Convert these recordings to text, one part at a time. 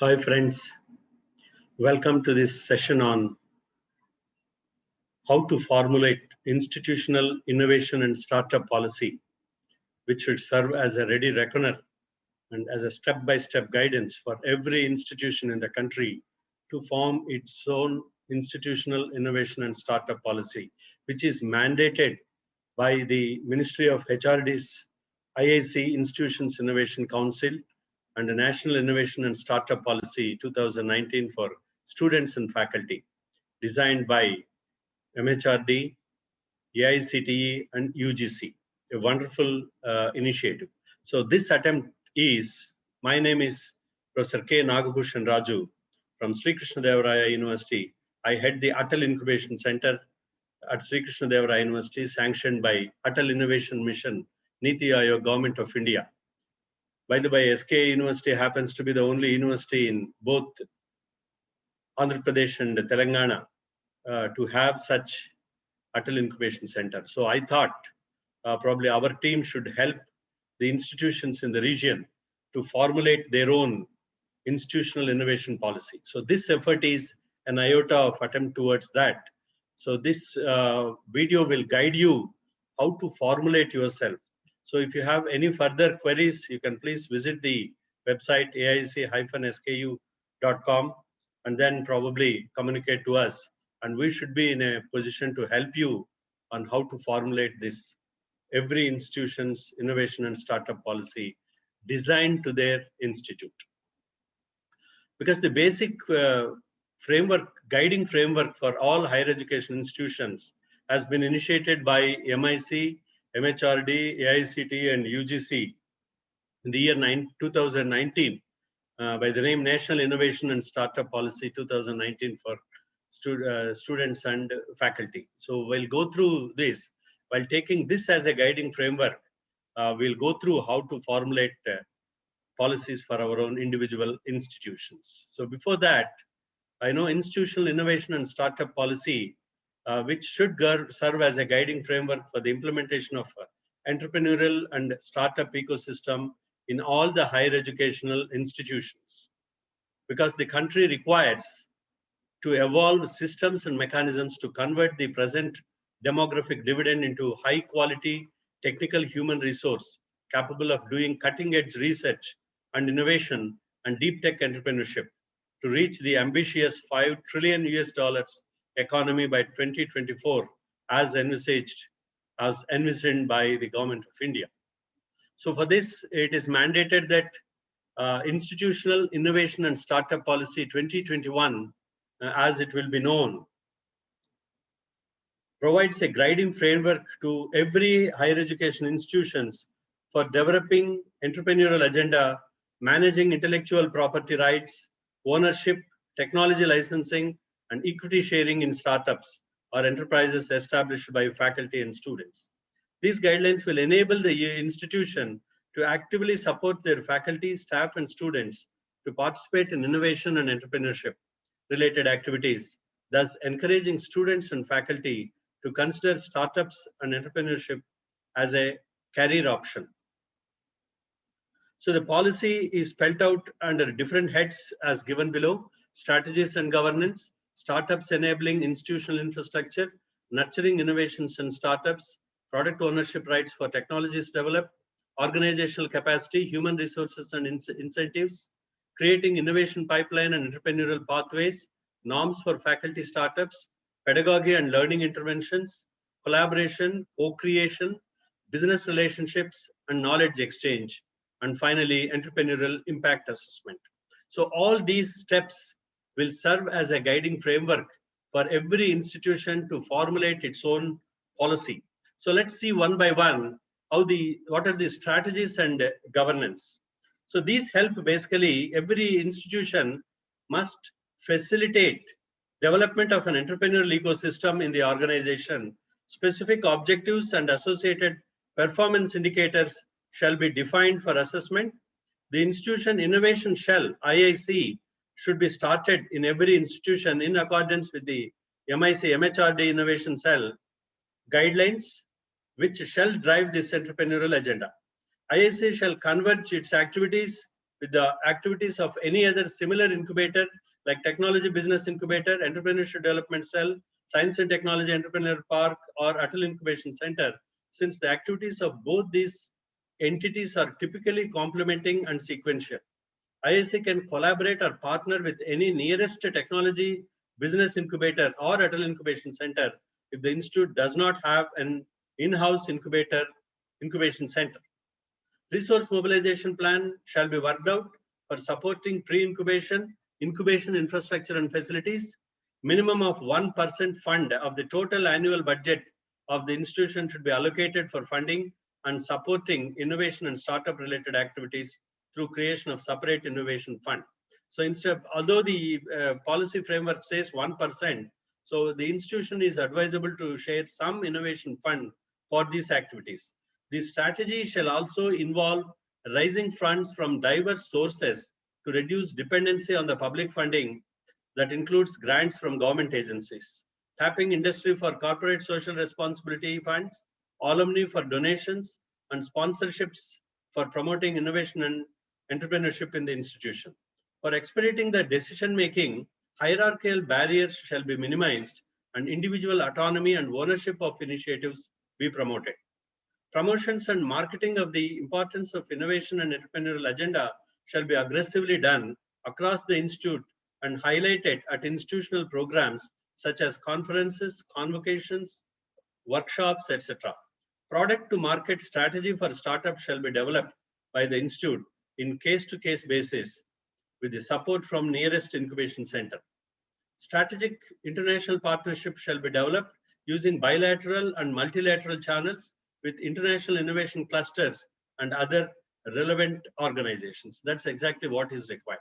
Hi friends, welcome to this session on how to formulate institutional innovation and startup policy, which should serve as a ready reckoner and as a step-by-step guidance for every institution in the country to form its own institutional innovation and startup policy, which is mandated by the Ministry of HRD's IIC Institutions Innovation Council and the National Innovation and Startup Policy 2019 for students and faculty, designed by MHRD, AICTE, and UGC. A wonderful initiative. So this attempt is, my name is Professor K. Nagabhushan Raju from Sri Krishnadevaraya University. I head the Atal Incubation Center at Sri Krishnadevaraya University, sanctioned by Atal Innovation Mission, Niti Aayog, Government of India. By the way, SK University happens to be the only university in both Andhra Pradesh and Telangana to have such Atal Incubation Center. So I thought probably our team should help the institutions in the region to formulate their own institutional innovation policy. So this effort is an iota of attempt towards that. So this video will guide you how to formulate yourself. So if you have any further queries, you can please visit the website aic-sku.com and then probably communicate to us. And we should be in a position to help you on how to formulate this every institution's innovation and startup policy designed to their institute. Because the basic guiding framework for all higher education institutions has been initiated by MIC, MHRD, AICTE, and UGC in the year 2019 by the name National Innovation and Startup Policy 2019 for students and faculty. So we'll go through this. While taking this as a guiding framework, we'll go through how to formulate policies for our own individual institutions. So before that, I know institutional innovation and startup policy, which should serve as a guiding framework for the implementation of entrepreneurial and startup ecosystem in all the higher educational institutions, because the country requires to evolve systems and mechanisms to convert the present demographic dividend into high quality technical human resource capable of doing cutting edge research and innovation and deep tech entrepreneurship to reach the ambitious $5 trillion economy by 2024 as envisaged by the Government of India. So for this, it is mandated that Institutional Innovation and Startup Policy 2021, as it will be known, provides a guiding framework to every higher education institutions for developing entrepreneurial agenda, managing intellectual property rights, ownership, technology licensing, and equity sharing in startups or enterprises established by faculty and students. These guidelines will enable the institution to actively support their faculty, staff, and students to participate in innovation and entrepreneurship related activities, thus encouraging students and faculty to consider startups and entrepreneurship as a career option. So the policy is spelled out under different heads as given below: strategies and governance, startups enabling institutional infrastructure, nurturing innovations and startups, product ownership rights for technologies developed, organizational capacity, human resources and incentives, creating innovation pipeline and entrepreneurial pathways, norms for faculty startups, pedagogy and learning interventions, collaboration, co-creation, business relationships and knowledge exchange, and finally, entrepreneurial impact assessment. So all these steps will serve as a guiding framework for every institution to formulate its own policy. So let's see one by one what are the strategies and governance. So these help basically every institution must facilitate development of an entrepreneurial ecosystem in the organization. Specific objectives and associated performance indicators shall be defined for assessment. The institution innovation shell, IIC, should be started in every institution in accordance with the MIC MHRD Innovation Cell guidelines, which shall drive this entrepreneurial agenda. IIC shall converge its activities with the activities of any other similar incubator like Technology Business Incubator, Entrepreneurship Development Cell, Science and Technology Entrepreneurial Park, or Atal Incubation Center, since the activities of both these entities are typically complementing and sequential. IISc can collaborate or partner with any nearest technology business incubator or Atal Incubation Center if the institute does not have an in-house incubation center. Resource mobilization plan shall be worked out for supporting pre-incubation, incubation infrastructure and facilities. Minimum of 1% fund of the total annual budget of the institution should be allocated for funding and supporting innovation and startup related activities through creation of separate innovation fund. So instead, although the policy framework says 1%, so the institution is advisable to share some innovation fund for these activities. The strategy shall also involve raising funds from diverse sources to reduce dependency on the public funding that includes grants from government agencies, tapping industry for corporate social responsibility funds, alumni for donations, and sponsorships for promoting innovation and entrepreneurship in the institution. For expediting the decision-making, hierarchical barriers shall be minimized and individual autonomy and ownership of initiatives be promoted. Promotions and marketing of the importance of innovation and entrepreneurial agenda shall be aggressively done across the institute and highlighted at institutional programs such as conferences, convocations, workshops, etc. Product to market strategy for startups shall be developed by the institute in case-to-case basis with the support from nearest incubation center. Strategic international partnerships shall be developed using bilateral and multilateral channels with international innovation clusters and other relevant organizations. That's exactly what is required.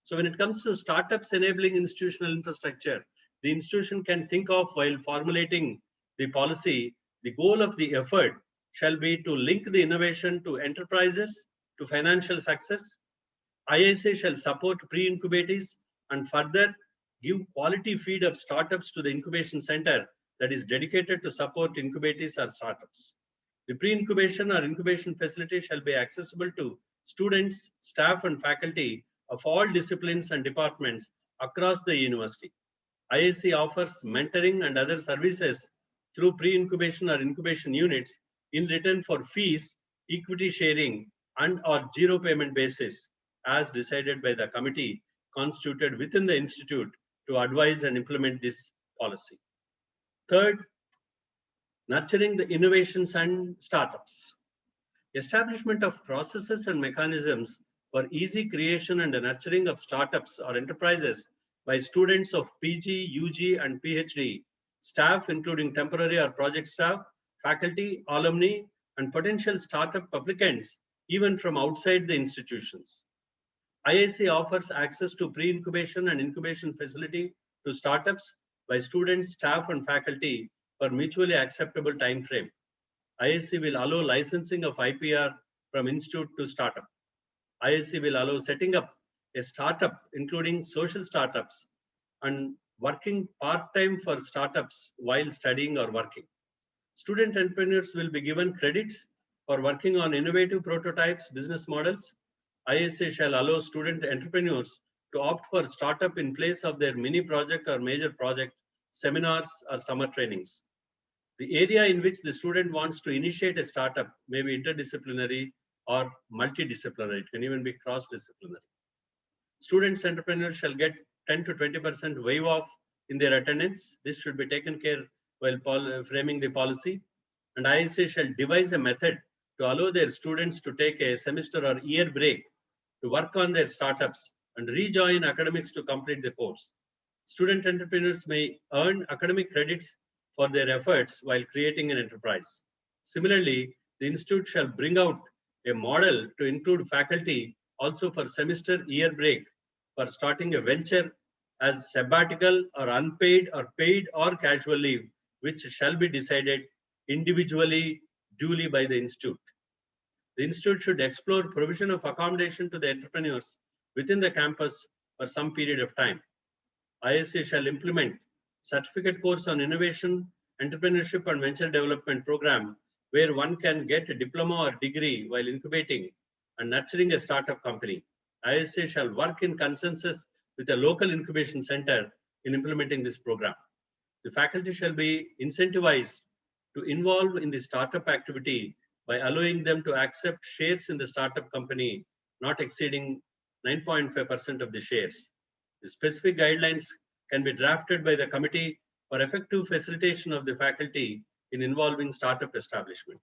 So when it comes to startups enabling institutional infrastructure, the institution can think of while formulating the policy, the goal of the effort shall be to link the innovation to enterprises, to financial success. IISc shall support pre-incubators and further give quality feed of startups to the incubation center that is dedicated to support incubators or startups. The pre-incubation or incubation facility shall be accessible to students, staff, and faculty of all disciplines and departments across the university. IISc offers mentoring and other services through pre-incubation or incubation units in return for fees, equity sharing, and or zero payment basis as decided by the committee constituted within the institute to advise and implement this policy. Third, nurturing the innovations and startups. Establishment of processes and mechanisms for easy creation and nurturing of startups or enterprises by students of PG, UG, and PhD, staff including temporary or project staff, faculty, alumni, and potential startup applicants even from outside the institutions. IISc offers access to pre-incubation and incubation facility to startups by students, staff, and faculty for mutually acceptable time frame. IISc will allow licensing of IPR from institute to startup. IISc will allow setting up a startup, including social startups, and working part-time for startups while studying or working. Student entrepreneurs will be given credits for working on innovative prototypes, business models. IISc shall allow student entrepreneurs to opt for startup in place of their mini project or major project, seminars, or summer trainings. The area in which the student wants to initiate a startup may be interdisciplinary or multidisciplinary. It can even be cross-disciplinary. Students entrepreneurs shall get 10 to 20% waive off in their attendance. This should be taken care while framing the policy. And IISc shall devise a method to allow their students to take a semester or year break to work on their startups and rejoin academics to complete the course. Student entrepreneurs may earn academic credits for their efforts while creating an enterprise. Similarly, the institute shall bring out a model to include faculty also for semester year break for starting a venture as sabbatical or unpaid or paid or casual leave, which shall be decided individually duly by the institute. The institute should explore provision of accommodation to the entrepreneurs within the campus for some period of time. IISc shall implement certificate course on innovation, entrepreneurship, and venture development program where one can get a diploma or degree while incubating and nurturing a startup company. ISA shall work in consensus with a local incubation center in implementing this program. The faculty shall be incentivized to involve in the startup activity by allowing them to accept shares in the startup company not exceeding 9.5% of the shares. The specific guidelines can be drafted by the committee for effective facilitation of the faculty in involving startup establishment.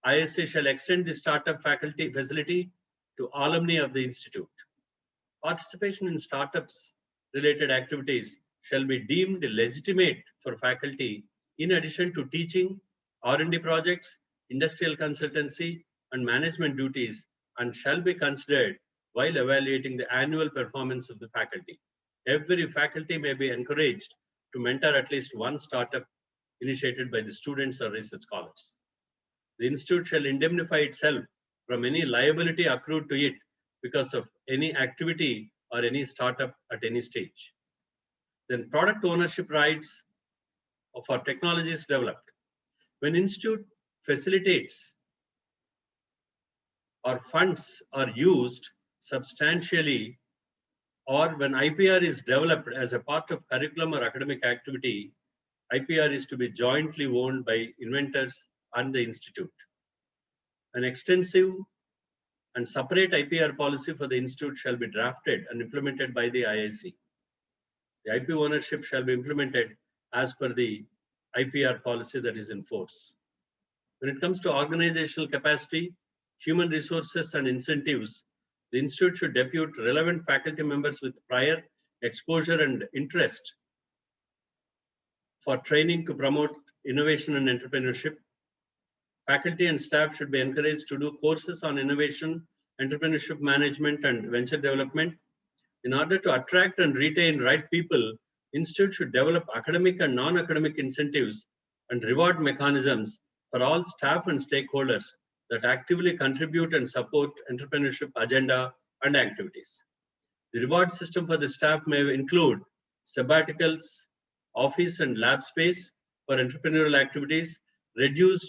ISA shall extend the startup faculty facility to alumni of the institute. Participation in startups related activities shall be deemed legitimate for faculty in addition to teaching, R&D projects, industrial consultancy, and management duties, and shall be considered while evaluating the annual performance of the faculty. Every faculty may be encouraged to mentor at least one startup initiated by the students or research scholars. The institute shall indemnify itself from any liability accrued to it because of any activity or any startup at any stage. Then product ownership rights for technologies developed. When institute facilitates or funds are used substantially, or when IPR is developed as a part of curriculum or academic activity, IPR is to be jointly owned by inventors and the institute. An extensive and separate IPR policy for the institute shall be drafted and implemented by the IIC. The IP ownership shall be implemented as per the IPR policy that is in force. When it comes to organizational capacity, human resources and incentives, the institute should depute relevant faculty members with prior exposure and interest for training to promote innovation and entrepreneurship. Faculty and staff should be encouraged to do courses on innovation, entrepreneurship management, and venture development. In order to attract and retain right people, institute should develop academic and non-academic incentives and reward mechanisms for all staff and stakeholders that actively contribute and support entrepreneurship agenda and activities. The reward system for the staff may include sabbaticals, office and lab space for entrepreneurial activities, reduced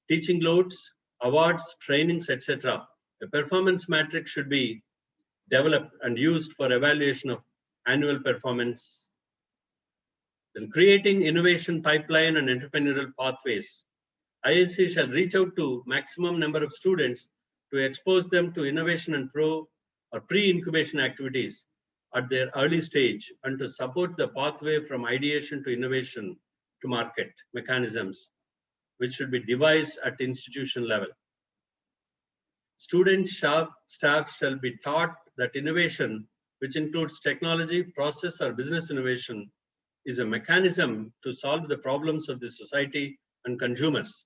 teaching loads, awards, trainings, etc. A performance matrix should be developed and used for evaluation of annual performance. Then creating innovation pipeline and entrepreneurial pathways. ISC shall reach out to maximum number of students to expose them to innovation and pre-incubation activities at their early stage and to support the pathway from ideation to innovation to market mechanisms, which should be devised at institution level. Student staff shall be taught that innovation, which includes technology, process, or business innovation, is a mechanism to solve the problems of the society and consumers.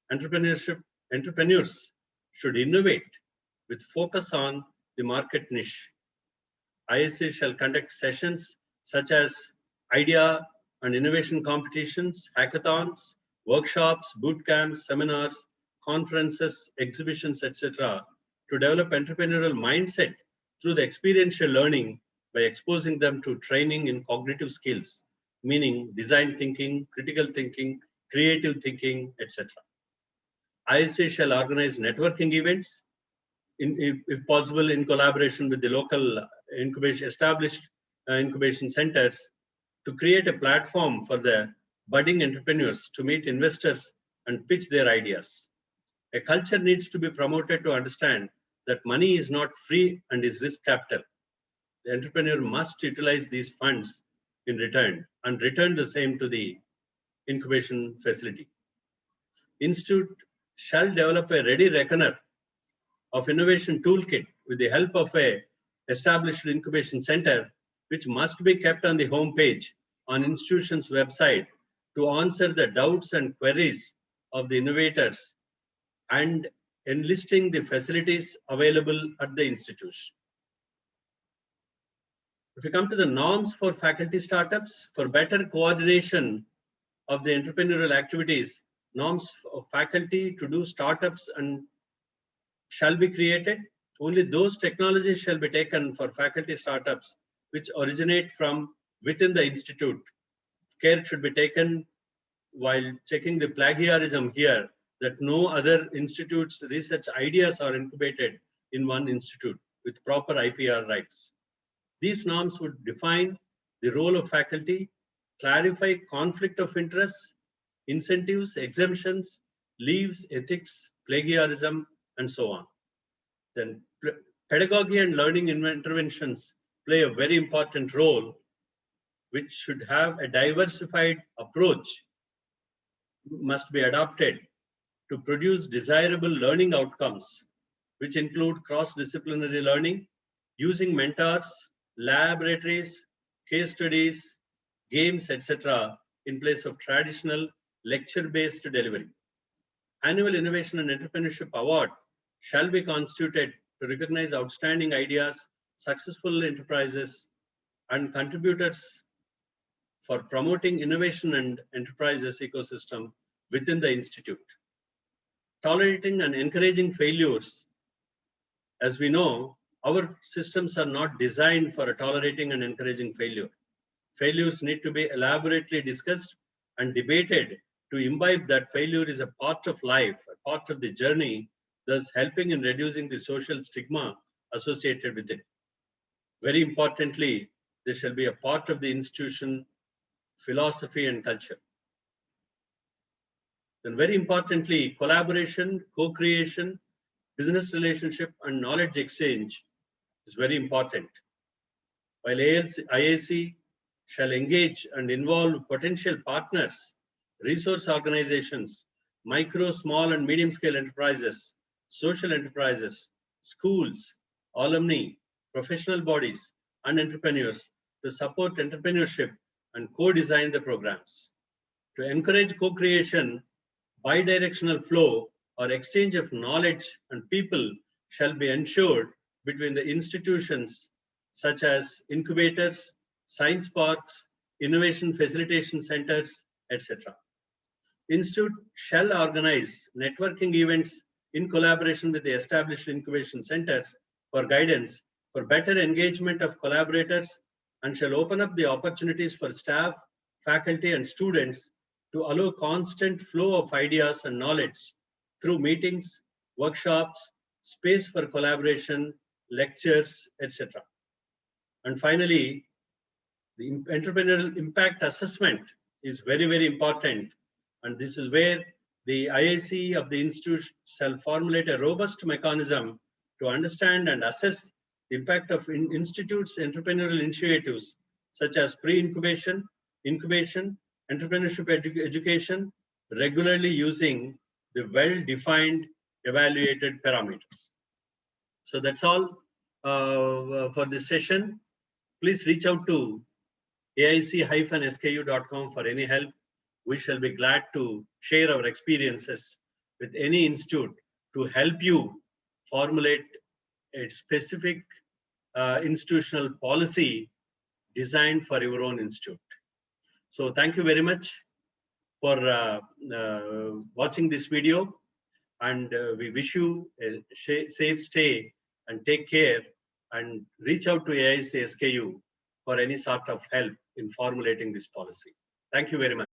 Entrepreneurs should innovate with focus on the market niche. ISC shall conduct sessions such as idea and innovation competitions, hackathons, workshops, boot camps, seminars, conferences, exhibitions, etc. to develop entrepreneurial mindset through the experiential learning by exposing them to training in cognitive skills, meaning design thinking, critical thinking, creative thinking, etc. ISA shall organize networking events, if possible in collaboration with the local established incubation centers, to create a platform for the budding entrepreneurs to meet investors and pitch their ideas. A culture needs to be promoted to understand that money is not free and is risk capital. The entrepreneur must utilize these funds in return and return the same to the incubation facility. Institute shall develop a ready reckoner of innovation toolkit with the help of a established incubation center, which must be kept on the home page on institution's website to answer the doubts and queries of the innovators and enlisting the facilities available at the institution. If we come to the norms for faculty startups, for better coordination of the entrepreneurial activities, norms of faculty to do startups and shall be created. Only those technologies shall be taken for faculty startups which originate from within the institute. Care should be taken while checking the plagiarism here that no other institute's research ideas are incubated in one institute, with proper IPR rights. These norms would define the role of faculty, clarify conflict of interest, incentives, exemptions, leaves, ethics, plagiarism, and so on. Then pedagogy and learning interventions play a very important role, which should have a diversified approach, must be adopted to produce desirable learning outcomes, which include cross-disciplinary learning, using mentors, laboratories, case studies, games, etc., in place of traditional lecture-based delivery. Annual Innovation and Entrepreneurship Award shall be constituted to recognize outstanding ideas, successful enterprises, and contributors for promoting innovation and enterprises ecosystem within the institute. Tolerating and encouraging failures. As we know, our systems are not designed for tolerating and encouraging failure. Failures need to be elaborately discussed and debated to imbibe that failure is a part of life, a part of the journey, thus helping in reducing the social stigma associated with it. Very importantly, this shall be a part of the institution philosophy and culture. Then very importantly, collaboration, co-creation, business relationship, and knowledge exchange is very important. While IAC shall engage and involve potential partners, resource organizations, micro, small, and medium scale enterprises, social enterprises, schools, alumni, professional bodies, and entrepreneurs to support entrepreneurship and co-design the programs. To encourage co-creation, bidirectional flow or exchange of knowledge and people shall be ensured between the institutions such as incubators, science parks, innovation facilitation centers, etc. Institute shall organize networking events in collaboration with the established incubation centers for guidance for better engagement of collaborators, and shall open up the opportunities for staff, faculty, and students to allow constant flow of ideas and knowledge through meetings, workshops, space for collaboration, lectures, etc. And finally, the entrepreneurial impact assessment is very, very important. And this is where the IIC of the institute shall formulate a robust mechanism to understand and assess the impact of institute's entrepreneurial initiatives, such as pre-incubation, incubation, entrepreneurship education, regularly using the well-defined evaluated parameters. So that's all for this session. Please reach out to aic-sku.com for any help. We shall be glad to share our experiences with any institute to help you formulate a specific institutional policy designed for your own institute. So thank you very much for watching this video, and we wish you a safe stay and take care, and reach out to AIC SKU for any sort of help in formulating this policy. Thank you very much.